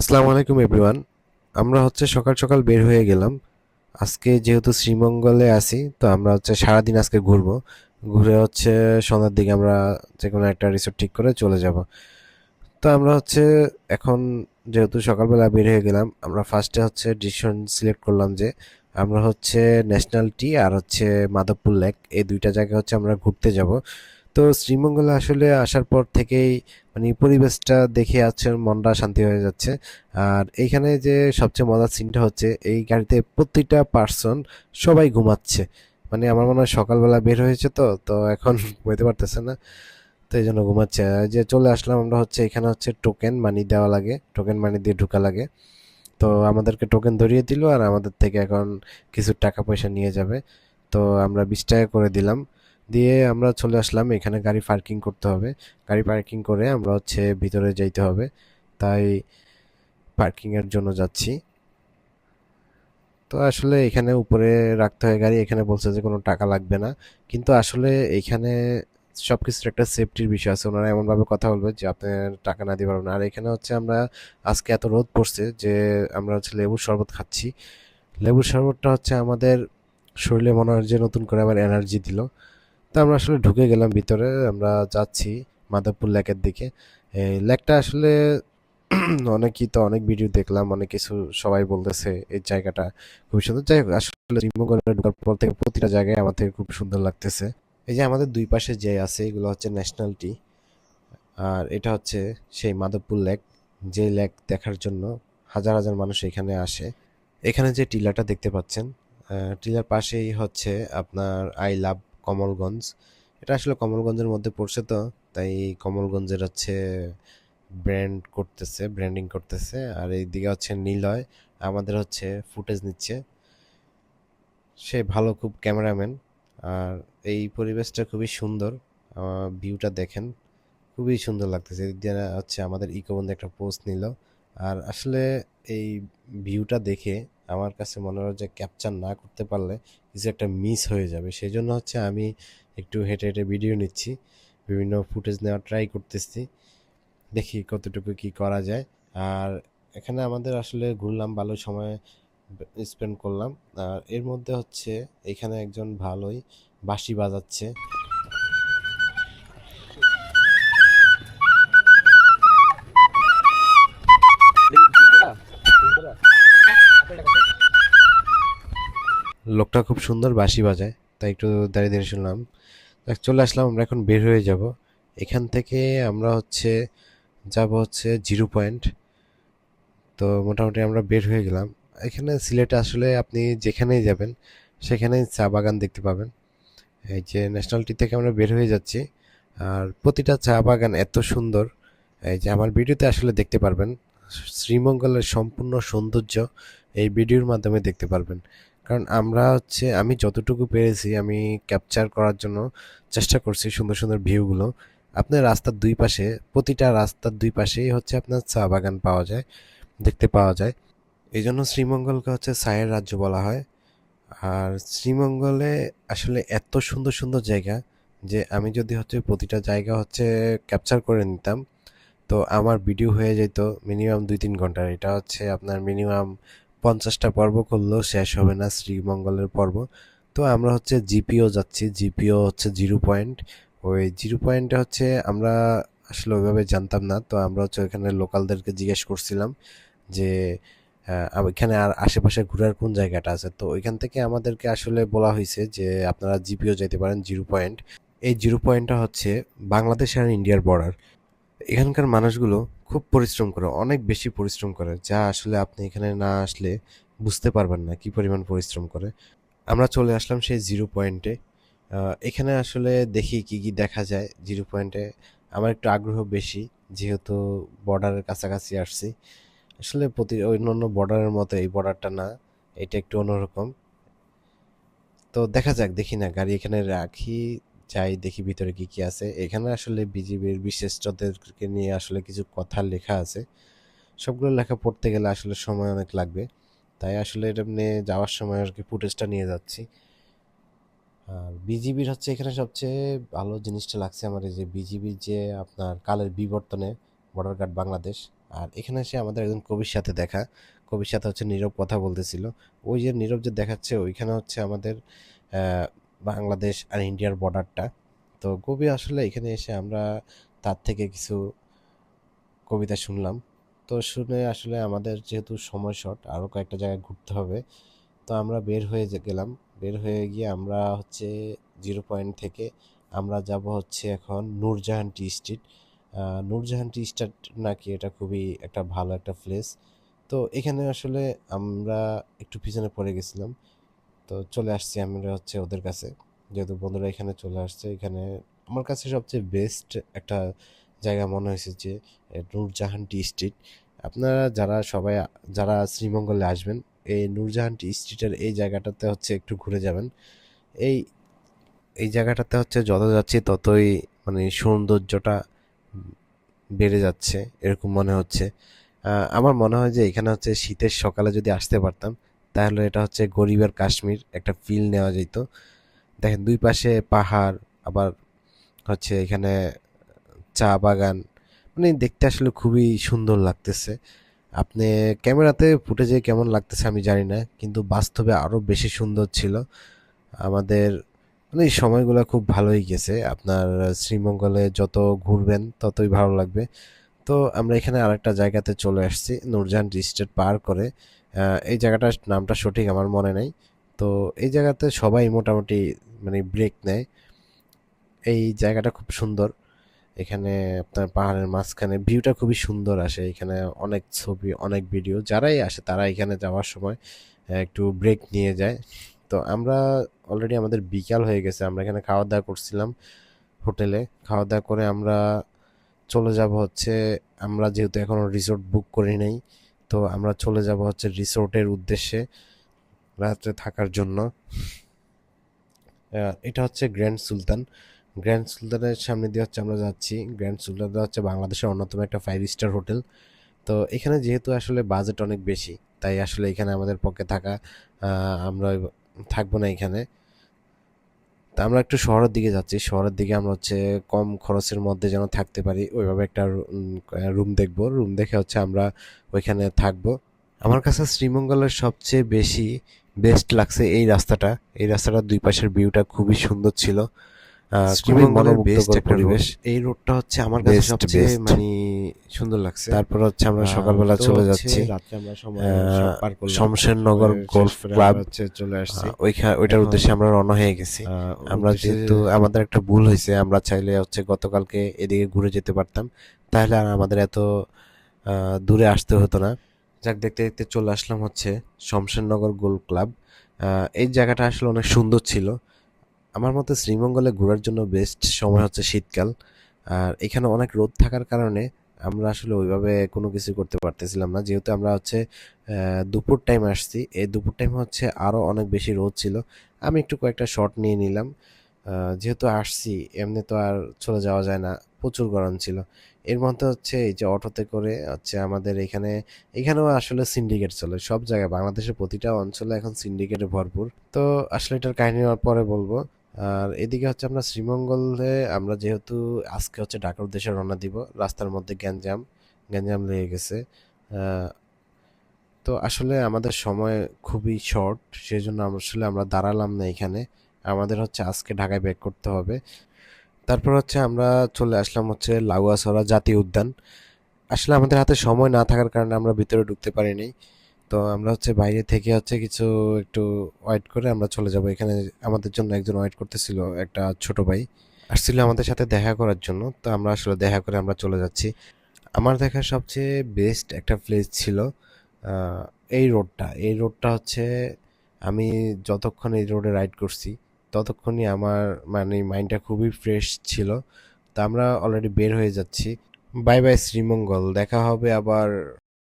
আসসালামু আলাইকুম এভরিওয়ান। আমরা সকাল সকাল বের হয়ে গেলাম। আজকে যেহেতু শ্রীমঙ্গলে আছি, তো আমরা সারাদিন আজকে ঘুরবো। ঘুরে সন্ধ্যার দিকে আমরা যে কোনো একটা রিসোর্ট ঠিক করে চলে যাব। তো আমরা এখন যেহেতু সকালবেলা বের হয়ে গেলাম, আমরা ফার্স্টে ডিসিশন সিলেক্ট করলাম যে আমরা ন্যাশনাল টি আর মাধবপুর লেক, এই দুইটা জায়গায় আমরা ঘুরতে যাব। তো শ্রীমঙ্গলে আসলে আসার পর থেকেই মানে পরিবেশটা দেখে মনটা শান্তি হয়ে যাচ্ছে। আর এইখানে যে সবচেয়ে মজার সিনটা এই গাড়িতে প্রতিটা পার্সন সবাই ঘুমাচ্ছে। মানে আমার মনে হয় সকালবেলা বের হয়েছে, তো এখন বইতে পারতেছে না, তো এই জন্য ঘুমাচ্ছে। আর যে চলে আসলাম আমরা এখানে টোকেন মানি দেওয়া লাগে, টোকেন মানি দিয়ে ঢোকা লাগে। তো আমাদেরকে টোকেন ধরিয়ে দিল আর আমাদের থেকে এখন কিছু টাকা পয়সা নিয়ে যাবে। তো আমরা 20 টাকা করে দিলাম, দিয়ে আমরা চলে আসলাম। এখানে গাড়ি পার্কিং করতে হবে, গাড়ি পার্কিং করে আমরা ভিতরে যাইতে হবে। তাই পার্কিং এর জন্য যাচ্ছি। তো আসলে এখানে উপরে রাখতে হয় গাড়ি, এখানে বলছে যে কোনো টাকা লাগবে না, কিন্তু আসলে এখানে সবকিছুর একটা সেফটির বিষয় আছে। ওনারা এমনভাবে কথা বলবে যে আপনি টাকা না দিতে পারবেন না। আর এখানে আমরা আজকে এত রোদ পড়ছে যে আমরা লেবুর শরবত খাচ্ছি। লেবুর শরবতটা আমাদের শরীরে মনে হয় যে নতুন করে আবার এনার্জি দিল। তো আমরা আসলে ঢুকে গেলাম ভিতরে, আমরা যাচ্ছি মাধবপুর লেকের দিকে। এই লেকটা আসলে অনেকই তো অনেক ভিডিও দেখলাম, অনেক কিছু সবাই বলতেছে এই জায়গাটা খুব সুন্দর। যাই হোক, আসলে শ্রীমঙ্গলে ঢোকার পর থেকে প্রতিটা জায়গায় আমার থেকে খুব সুন্দর লাগতেছে। এই যে আমাদের দুই পাশে যে আছে এগুলো ন্যাশনালিটি, আর এটা সেই মাধবপুর লেক, যে লেক দেখার জন্য হাজার হাজার মানুষ এখানে আসে। এখানে যে টিলাটা দেখতে পাচ্ছেন, টিলার পাশেই আপনার আই লাভ কমলগঞ্জ। এটা আসলে কমলগঞ্জের মধ্যে পড়ছে, তো তাই কমলগঞ্জের ব্র্যান্ডিং করতেছে। আর এইদিকে নিলয় আমাদের ফুটেজ নিচ্ছে, সে ভালো খুব ক্যামেরাম্যান। আর এই পরিবেশটা খুবই সুন্দর, ভিউটা দেখেন, খুবই সুন্দর লাগতেছে। এদিক দিয়ে আমাদের ইকোবন্ধু একটা পোস্ট নিল। আর আসলে এই ভিউটা দেখে আমার কাছে মনে হয় যে ক্যাপচার না করতে পারলে কিছু একটা মিস হয়ে যাবে। সেই জন্য আমি একটু হেঁটে হেঁটে ভিডিও নিচ্ছি, বিভিন্ন ফুটেজ নেওয়ার ট্রাই করতেছি, দেখি কতটুকু কি করা যায়। আর এখানে আমাদের আসলে ঘুরলাম, ভালো সময় স্পেন্ড করলাম। আর এর মধ্যে এখানে একজন ভালোই বাঁশি বাজাচ্ছে। লোকটা খুব সুন্দর বাঁশি বাজায়, তাই একটু দাঁড়িয়ে দাঁড়িয়ে শুনলাম। চলে আসলাম, আমরা এখন বের হয়ে যাব এখান থেকে। আমরা যাব জিরো পয়েন্ট। তো মোটামুটি আমরা বের হয়ে গেলাম। এখানে সিলেটে আসলে আপনি যেখানেই যাবেন সেখানেই চা বাগান দেখতে পাবেন। এই যে ন্যাশনালটি থেকে আমরা বের হয়ে যাচ্ছি, আর প্রতিটা চা বাগান এত সুন্দর, এই যে আমার ভিডিওতে আসলে দেখতে পারবেন। শ্রীমঙ্গলের সম্পূর্ণ সৌন্দর্য এই ভিডিওর মাধ্যমে দেখতে পারবেন। কারণ আমরা আমি যতটুকু পেরেছি আমি ক্যাপচার করার জন্য চেষ্টা করছি সুন্দর সুন্দর ভিউগুলো। আপনার রাস্তার দুই পাশে, প্রতিটা রাস্তার দুই পাশেই আপনার চা বাগান পাওয়া যায়, দেখতে পাওয়া যায়। এই জন্য শ্রীমঙ্গলকে চায়ের রাজ্য বলা হয়। আর শ্রীমঙ্গলে আসলে এত সুন্দর সুন্দর জায়গা যে আমি যদি প্রতিটা জায়গা ক্যাপচার করে নিতাম, তো আমার ভিডিও হয়ে যেত মিনিমাম 2-3 ঘন্টার। এটা আপনার মিনিমাম 50টা পর্ব করলেও শেষ হবে না শ্রীমঙ্গলের পর্ব। তো আমরা জিপিও যাচ্ছি, জিপিও জিরো পয়েন্ট। ওই জিরো পয়েন্টে আমরা আসলে ওইভাবে জানতাম না, তো আমরা ওখানে লোকালদেরকে জিজ্ঞেস করছিলাম যে এখানে আর আশেপাশে ঘোরার কোন জায়গাটা আছে। তো ওইখান থেকে আমাদেরকে আসলে বলা হয়েছে যে আপনারা জিপিও যেতে পারেন, জিরো পয়েন্ট। এই জিরো পয়েন্টটা বাংলাদেশ আর ইন্ডিয়ার বর্ডার। এখানকার মানুষগুলো খুব পরিশ্রম করে, অনেক বেশি পরিশ্রম করে, যা আসলে আপনি এখানে না আসলে বুঝতে পারবেন না কি পরিমাণ পরিশ্রম করে। আমরা চলে আসলাম সেই জিরো পয়েন্টে। এখানে আসলে দেখি কি কি দেখা যায় জিরো পয়েন্টে। আমার একটু আগ্রহ বেশি, যেহেতু বর্ডারের কাছাকাছি আসছি। আসলে অন্যান্য বর্ডারের মতো এই বর্ডারটা না, এটা একটু অন্যরকম। তো দেখা যাক, দেখি না গাড়ি এখানে রাখি, যাই দেখি ভিতরে কি কি আছে। এখানে আসলে বিজিবির বিশিষ্টদেরকে নিয়ে আসলে কিছু কথা লেখা আছে। সবগুলো লেখা পড়তে গেলে আসলে সময় অনেক লাগবে, তাই আসলে এটা নিয়ে যাওয়ার সময় আর কি ফুটেজটা নিয়ে যাচ্ছি। আর বিজিবির এখানে সবচেয়ে ভালো জিনিসটা লাগছে আমার, এই যে বিজিবির যে আপনার কালের বিবর্তনে বর্ডার গার্ড বাংলাদেশ, আর এখানে এসে আমাদের একজন কবির সাথে দেখা, কবির সাথে হচ্ছে নীরব কথা বলতেছিল। ওই যে নীরব যে দেখাচ্ছে ওইখানে হচ্ছে আমাদের আহ, বাংলাদেশ আর ইন্ডিয়ার বর্ডারটা। তো কবি আসলে এখানে এসে আমরা তার থেকে কিছু কবিতা শুনলাম। তো শুনে আসলে আমাদের যেহেতু সময় শর্ট, আরও কয়েকটা জায়গায় ঘুরতে হবে, তো আমরা বের হয়ে গেলাম। বের হয়ে গিয়ে আমরা হচ্ছে জিরো পয়েন্ট থেকে আমরা যাব হচ্ছে এখন নূরজাহান টি স্ট্রিট। নূরজাহান টি স্ট্রিট নাকি এটা খুবই একটা ভালো একটা প্লেস। তো এখানে আসলে আমরা একটু পিছনে পড়ে গেছিলাম, তো চলে আসছি আমরা হচ্ছে ওদের কাছে। যেহেতু বন্ধুরা এখানে চলে আসছে, এখানে আমার কাছে সবচেয়ে বেস্ট একটা জায়গা মনে হয়েছে যে নূরজাহান টি স্ট্রিট। আপনারা যারা শ্রীমঙ্গলে আসবেন, এই নূরজাহান টি স্ট্রিটের এই জায়গাটাতে হচ্ছে একটু ঘুরে যাবেন। এই এই জায়গাটাতে হচ্ছে যত যাচ্ছি ততই মানে সৌন্দর্যটা বেড়ে যাচ্ছে এরকম মনে হচ্ছে। আমার মনে হয় যে এখানে হচ্ছে শীতের সকালে যদি আসতে পারতাম, তাহলে এটা হচ্ছে গরিবের কাশ্মীর একটা ফিল নেওয়া যেত। দেখেন দুই পাশে পাহাড়, আবার হচ্ছে এখানে চা বাগান, মানে দেখতে আসলে খুবই সুন্দর লাগতেছে। আপনি ক্যামেরাতে ফুটেজে কেমন লাগতেছে আমি জানি না, কিন্তু বাস্তবে আরও বেশি সুন্দর ছিল। আমাদের মানে এই সময়গুলো খুব ভালোই গেছে। আপনার শ্রীমঙ্গলে যত ঘুরবেন ততই ভালো লাগবে। তো আমরা এখানে আরেকটা জায়গাতে চলে আসছি নূরজাহান ডিস্ট্রিক্ট পার করে। এই জায়গাটার নামটা সঠিক আমার মনে নেই। তো এই জায়গাতে সবাই মোটামুটি মানে ব্রেক নেয়। এই জায়গাটা খুব সুন্দর। এখানে আপনার পাহাড়ের মাঝখানে ভিউটা খুবই সুন্দর আসে। এখানে অনেক ছবি, অনেক ভিডিও, যারাই আসে তারা এখানে যাওয়ার সময় একটু ব্রেক নিয়ে যায়। তো আমরা অলরেডি আমাদের বিকাল হয়ে গেছে, আমরা এখানে খাওয়া দাওয়া করছিলাম হোটেলে। খাওয়া দাওয়া করে আমরা চলে যাব হচ্ছে, আমরা যেহেতু এখনো রিসোর্ট বুক করি নাই, তো আমরা চলে যাব হচ্ছে রিসোর্টের উদ্দেশ্যে রাত্রে থাকার জন্য। এটা হচ্ছে গ্র্যান্ড সুলতান। গ্র্যান্ড সুলতানের সামনে দিয়ে হচ্ছে আমরা যাচ্ছি। গ্র্যান্ড সুলতানটা হচ্ছে বাংলাদেশের অন্যতম একটা 5 স্টার হোটেল। তো এখানে যেহেতু আসলে বাজেট অনেক বেশি, তাই আসলে এখানে আমাদের পক্ষে থাকা, আমরা থাকবো না এখানে। তা আমরা একটু শহরের দিকে যাচ্ছি। শহরের দিকে আমরা হচ্ছে কম খরচের মধ্যে যেন থাকতে পারি ওইভাবে একটা রুম দেখব। রুম দেখে হচ্ছে আমরা ওইখানে থাকবো। আমার কাছে শ্রীমঙ্গলের সবচেয়ে বেশি বেস্ট লাগছে এই রাস্তাটা। এই রাস্তাটার দুই পাশের ভিউটা খুবই সুন্দর ছিল। খুবই শ্রীমঙ্গলের বেস্ট মনোমুগ্ধকর একটা রোড। পরিবেশ। এই রোডটা হচ্ছে আমার কাছে বেস্ট সবচেয়ে বেস্ট মানে সুন্দর লাগছে। তারপর হচ্ছে আমরা সকালবেলা তো চলে হচ্ছে যাচ্ছি রাত্রে আমরা সময় সব পার করলাম। শমশেরনগর সময় শেষ গোল্ফ করে ক্লাব। আমরা হচ্ছে চলে আসছি ওইটার এখন। উদ্দেশ্যে আমরা রওনা হয়ে গেছি। আমরা উদ্দেশ্যে যেহেতু আমাদের একটা ভুল হয়েছে, আমরা চাইলে হচ্ছে গতকালকে এদিকে ঘুরে যেতে পারতাম, তাহলে আর আমাদের এত দূরে আসতে হতো না। যাক, দেখতে দেখতে চলে আসলাম হচ্ছে শমশেরনগর গোল্ফ ক্লাব। এই জায়গাটা আসলে অনেক সুন্দর ছিল। আমার মতে শ্রীমঙ্গলে ঘোরার জন্য বেস্ট সময় হচ্ছে শীতকাল। আর এখানে অনেক রোদ থাকার কারণে আমরা আসলে ওইভাবে কোনো কিছু করতে পারতেছিলাম না। যেহেতু আমরা হচ্ছে দুপুর টাইম আসছি, এই দুপুর টাইম হচ্ছে আরও অনেক বেশি রোদ ছিল। আমি একটু কয়েকটা শট নিয়ে নিলাম। যেহেতু আসছি, এমনি তো আর চলে যাওয়া যায় না, প্রচুর গরম ছিল। এর মধ্যে হচ্ছে এই যে অটোতে করে হচ্ছে আমাদের এখানেও আসলে সিন্ডিকেট চলে সব জায়গায়, বাংলাদেশের প্রতিটা অঞ্চলে এখন সিন্ডিকেটে ভরপুর। তো আসলে এটার কাহিনী আর পরে বলবো। আর এদিকে হচ্ছে আমরা শ্রীমঙ্গলে আমরা যেহেতু আজকে হচ্ছে ঢাকার উদ্দেশ্যে রওনা দিব, রাস্তার মধ্যে গ্যাঞ্জাম গ্যাঞ্জাম লেগে গেছে। আহ, তো আসলে আমাদের সময় খুবই শর্ট, সেই জন্য আসলে আমরা দাঁড়ালাম না এখানে। আমাদের হচ্ছে আজকে ঢাকায় ব্যাক করতে হবে। তারপর হচ্ছে আমরা চলে আসলাম হচ্ছে লাউয়াছড়া জাতীয় উদ্যান। আসলে আমাদের হাতে সময় না থাকার কারণে আমরা ভিতরে ঢুকতে পারিনি। তো আমরা হচ্ছে বাইরে থেকে হচ্ছে কিছু একটু ওয়েট করে আমরা চলে যাব। এখানে আমাদের জন্য একজন ওয়েট করতেছিল, একটা ছোট ভাই আসছিল আমাদের সাথে দেখা করার জন্য। তো আমরা আসলে দেখা করে আমরা চলে যাচ্ছি। আমার দেখা সবচেয়ে বেস্ট একটা প্লেস ছিল আহ, এই রোডটা হচ্ছে আমি যতক্ষণ এই রোডে রাইড করছি ততক্ষণই আমার মানে মাইন্ডটা খুবই ফ্রেশ ছিল। তো আমরা অলরেডি বের হয়ে যাচ্ছি। বাই বাই শ্রীমঙ্গল, দেখা হবে আবার।